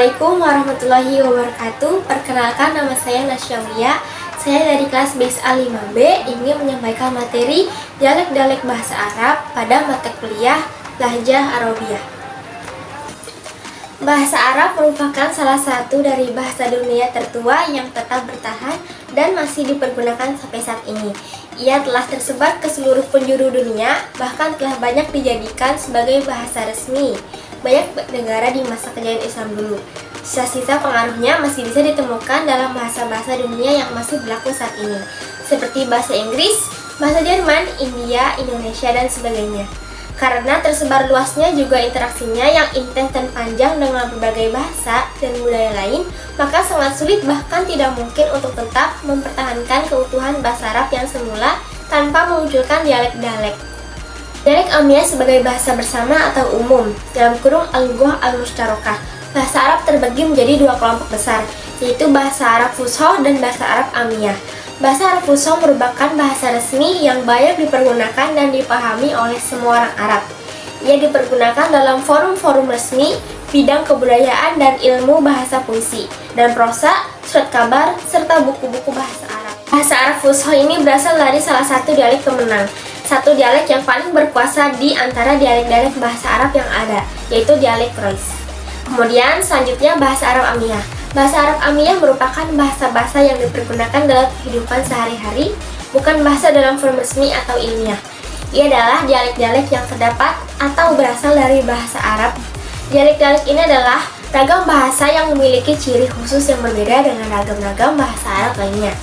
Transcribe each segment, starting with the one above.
Assalamualaikum warahmatullahi wabarakatuh. Perkenalkan, nama saya Nasyawiya. Saya dari kelas BIS A5B ingin menyampaikan materi dialek-dialek bahasa Arab pada mata kuliah Lahjah Arabiyah. Bahasa Arab merupakan salah satu dari bahasa dunia tertua yang tetap bertahan dan masih dipergunakan sampai saat ini. Ia telah tersebar ke seluruh penjuru dunia, bahkan telah banyak dijadikan sebagai bahasa resmi banyak negara di masa kejayaan Islam dulu. Sisa-sisa pengaruhnya masih bisa ditemukan dalam bahasa-bahasa dunia yang masih berlaku saat ini, seperti bahasa Inggris, bahasa Jerman, India, Indonesia, dan sebagainya. Karena tersebar luasnya juga interaksinya yang intens dan panjang dengan berbagai bahasa dan budaya lain, maka sangat sulit bahkan tidak mungkin untuk tetap mempertahankan keutuhan bahasa Arab yang semula tanpa memunculkan dialek-dialek. Dialek Amiyah sebagai bahasa bersama atau umum, dalam kurung al-lughah al-mushtarakah. Bahasa Arab terbagi menjadi dua kelompok besar, yaitu bahasa Arab Fusha dan bahasa Arab Amiyah. Bahasa Arab Fusha merupakan bahasa resmi yang banyak dipergunakan dan dipahami oleh semua orang Arab. Ia dipergunakan dalam forum-forum resmi, bidang kebudayaan dan ilmu bahasa puisi, dan prosa, surat kabar, serta buku-buku bahasa Arab. Bahasa Arab Fusha ini berasal dari salah satu dialek pemenang, satu dialek yang paling berkuasa di antara dialek-dialek bahasa Arab yang ada, yaitu dialek Rois. Kemudian selanjutnya bahasa Arab Amiyah. Bahasa Arab Amiyah merupakan bahasa-bahasa yang dipergunakan dalam kehidupan sehari-hari, bukan bahasa dalam form resmi atau ilmiah. Ia adalah dialek-dialek yang terdapat atau berasal dari bahasa Arab. Dialek-dialek ini adalah ragam bahasa yang memiliki ciri khusus yang berbeda dengan ragam-ragam bahasa Arab lainnya.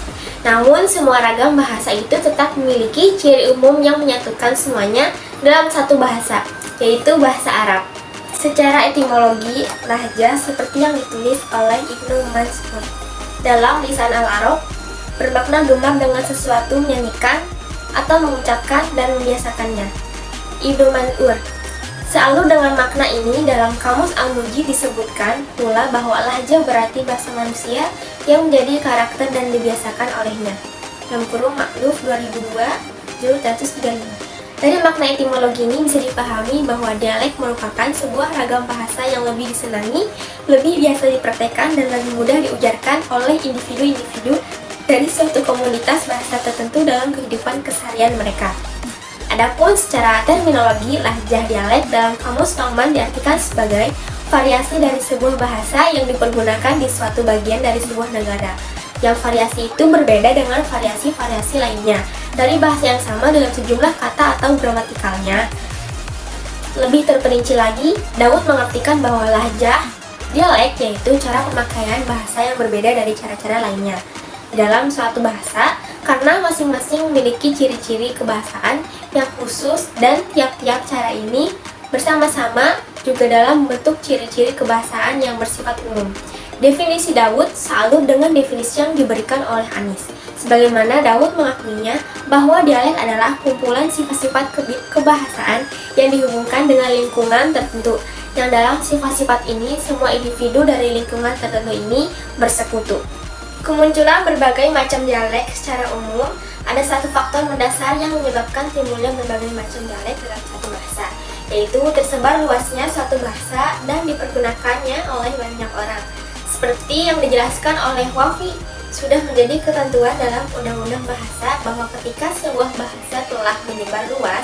Namun, semua ragam bahasa itu tetap memiliki ciri umum yang menyatukan semuanya dalam satu bahasa, yaitu bahasa Arab. Secara etimologi, lahjah seperti yang ditulis oleh Ibnu Mansur dalam Lisan al-Arab bermakna gemar dengan sesuatu menyanyikan atau mengucapkan dan membiasakannya. Ibnu Mansur. Selalu dengan makna ini dalam Kamus Al-Mujib disebutkan pula bahwa lahjah berarti bahasa manusia yang menjadi karakter dan dibiasakan olehnya. Dalam kurung Makluf 2002, juz 135. Dari makna etimologi ini bisa dipahami bahwa dialek merupakan sebuah ragam bahasa yang lebih disenangi, lebih biasa dipraktekkan, dan lebih mudah diujarkan oleh individu-individu dari suatu komunitas bahasa tertentu dalam kehidupan keseharian mereka. Adapun secara terminologi, lahjah dialek dalam Kamus Nauman diartikan sebagai variasi dari sebuah bahasa yang dipergunakan di suatu bagian dari sebuah negara. Yang variasi itu berbeda dengan variasi-variasi lainnya dari bahasa yang sama dengan sejumlah kata atau gramatikalnya. Lebih terperinci lagi, Daud mengartikan bahwa lahjah dialek yaitu cara pemakaian bahasa yang berbeda dari cara-cara lainnya dalam suatu bahasa, karena masing-masing memiliki ciri-ciri kebahasaan yang khusus dan tiap-tiap cara ini bersama-sama juga dalam membentuk ciri-ciri kebahasaan yang bersifat umum. Definisi Daud salut dengan definisi yang diberikan oleh Anis. Sebagaimana Daud mengakuinya bahwa dialek adalah kumpulan sifat-sifat kebahasaan yang dihubungkan dengan lingkungan tertentu, yang dalam sifat-sifat ini semua individu dari lingkungan tertentu ini bersekutu. Kemunculan berbagai macam dialek secara umum, ada satu faktor mendasar yang menyebabkan timbulnya berbagai macam dialek dalam satu bahasa, yaitu tersebar luasnya suatu bahasa dan dipergunakannya oleh banyak orang. Seperti yang dijelaskan oleh Wafi, sudah menjadi ketentuan dalam Undang-Undang Bahasa bahwa ketika sebuah bahasa telah menyebar luas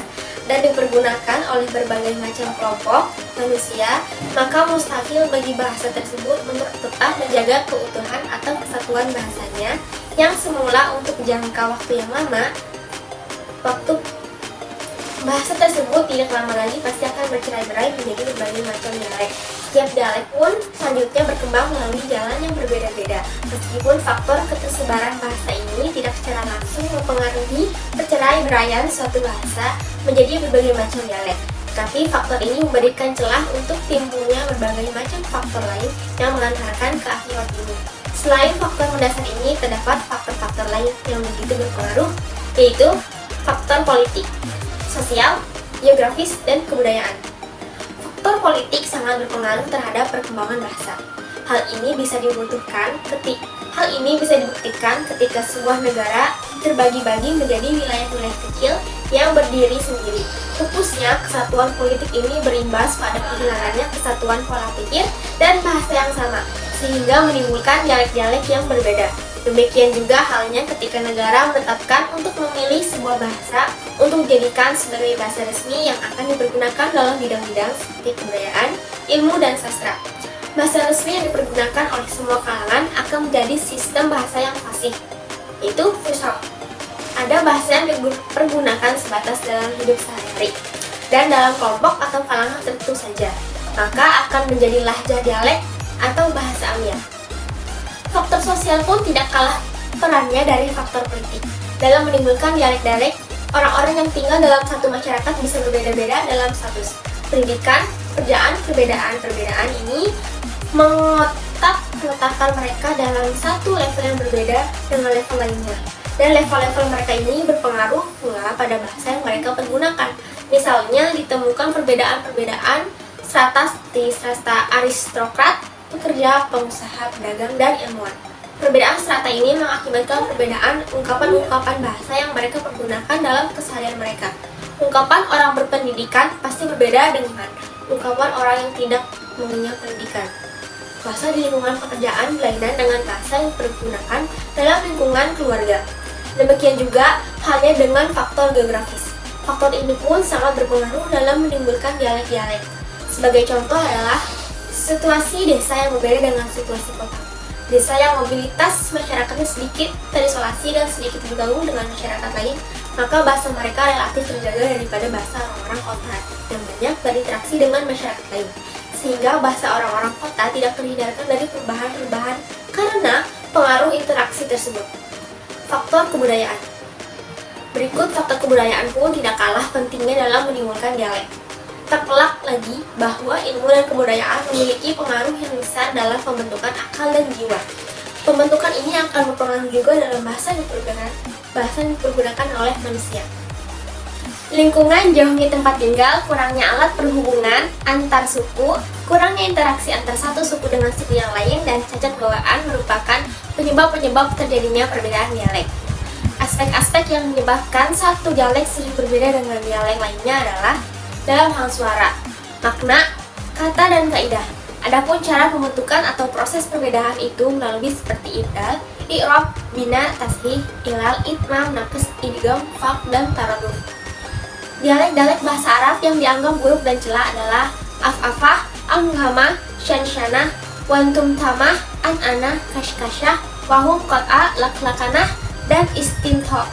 dan dipergunakan oleh berbagai macam kelompok manusia, maka mustahil bagi bahasa tersebut untuk tetap menjaga keutuhan atau kesatuan bahasanya yang semula untuk jangka waktu yang lama. Waktu bahasa tersebut tidak lama lagi pasti akan bercerai-berai menjadi berbagai macam dialek. Setiap dialek pun selanjutnya berkembang melalui jalan yang berbeda-beda. Meskipun faktor ketersebaran bahasa ini tidak secara langsung mempengaruhi perceraian suatu bahasa menjadi berbagai macam dialek, tapi faktor ini memberikan celah untuk timbulnya berbagai macam faktor lain yang mengantarkan ke akibat ini. Selain faktor mendasar ini, terdapat faktor-faktor lain yang begitu berpengaruh, yaitu faktor politik, sosial, geografis, dan kebudayaan. Faktor politik sangat berpengaruh terhadap perkembangan bahasa. Hal ini bisa dibuktikan ketika sebuah negara terbagi-bagi menjadi wilayah-wilayah kecil yang berdiri sendiri. Pupusnya, kesatuan politik ini berimbas pada kehilangannya kesatuan pola pikir dan bahasa yang sama, sehingga menimbulkan dialek-dialek yang berbeda. Demikian juga halnya ketika negara menetapkan untuk memilih sebuah bahasa untuk dijadikan sebagai bahasa resmi yang akan dipergunakan dalam bidang-bidang seperti kebudayaan, ilmu, dan sastra. Bahasa resmi yang dipergunakan oleh semua kalangan akan menjadi sistem bahasa yang fasih, yaitu fusha. Ada bahasa yang dipergunakan sebatas dalam hidup sehari-hari dan dalam kelompok atau kalangan tertentu saja, maka akan menjadi lahjah dialek atau bahasa amiyah. Faktor sosial pun tidak kalah perannya dari faktor politik. Dalam menimbulkan dialek-dialek, orang-orang yang tinggal dalam satu masyarakat bisa berbeda-beda dalam status pendidikan, pekerjaan. Perbedaan ini meletakkan mereka dalam satu level yang berbeda dengan level lainnya. Dan level-level mereka ini berpengaruh pula pada bahasa yang mereka pergunakan. Misalnya, ditemukan perbedaan-perbedaan strata seperti strata aristokrat, pekerja, pengusaha, pedagang, dan ilmuwan. Perbedaan strata ini mengakibatkan perbedaan ungkapan-ungkapan bahasa yang mereka pergunakan dalam keseharian mereka. Ungkapan orang berpendidikan pasti berbeda dengan ungkapan orang yang tidak mempunyai pendidikan. Bahasa di lingkungan pekerjaan berlainan dengan bahasa yang dipergunakan dalam lingkungan keluarga. Demikian juga halnya dengan faktor geografis. Faktor ini pun sangat berpengaruh dalam menimbulkan dialek-dialek. Sebagai contoh adalah situasi desa yang berbeda dengan situasi kota. Desa yang mobilitas masyarakatnya sedikit terisolasi dan sedikit bergabung dengan masyarakat lain, maka bahasa mereka relatif terjaga daripada bahasa orang-orang kota yang banyak berinteraksi dengan masyarakat lain. Sehingga bahasa orang-orang kota tidak terhindarkan dari perubahan-perubahan karena pengaruh interaksi tersebut. Faktor kebudayaan. Berikut faktor kebudayaan pun tidak kalah pentingnya dalam menimbulkan dialek. Tak pelak lagi bahwa ilmu dan kebudayaan memiliki pengaruh yang besar dalam pembentukan akal dan jiwa. Pembentukan ini akan berpengaruh juga dalam bahasa yang dipergunakan oleh manusia. Lingkungan, jauhnya tempat tinggal, kurangnya alat perhubungan antar suku, kurangnya interaksi antar satu suku dengan suku yang lain, dan cacat bawaan merupakan penyebab-penyebab terjadinya perbedaan dialek. Aspek-aspek yang menyebabkan satu dialek sering berbeda dengan dialek lainnya adalah dalam hal suara, makna, kata, dan kaidah. Adapun cara pembentukan atau proses perbedaan itu melalui seperti ibdal, i'rab, bina, tashdih, ilal, itmam, naqs, idgham, faq, dan taraduf. Dialek-dialek bahasa Arab yang dianggap buruk dan celak adalah af-afah, anghamah, syansyanah, wantumtamah, an-anah, kashkashah, wahum qat'a, lak-lakanah, dan istinto.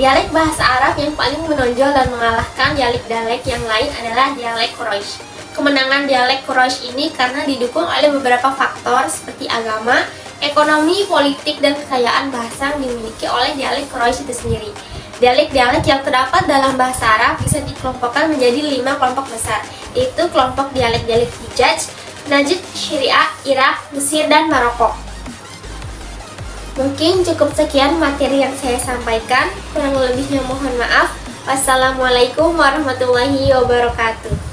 Dialek bahasa Arab yang paling menonjol dan mengalahkan dialek-dialek yang lain adalah dialek Quraisy. Kemenangan dialek Quraisy ini karena didukung oleh beberapa faktor seperti agama, ekonomi, politik, dan kekayaan bahasa yang dimiliki oleh dialek Quraisy itu sendiri. Dialek-dialek yang terdapat dalam bahasa Arab bisa dikelompokkan menjadi 5 kelompok besar, yaitu kelompok dialek-dialek Hijaz, Najd, Syria, Irak, Mesir, dan Maroko. Mungkin cukup sekian materi yang saya sampaikan, kurang lebihnya mohon maaf. Wassalamualaikum warahmatullahi wabarakatuh.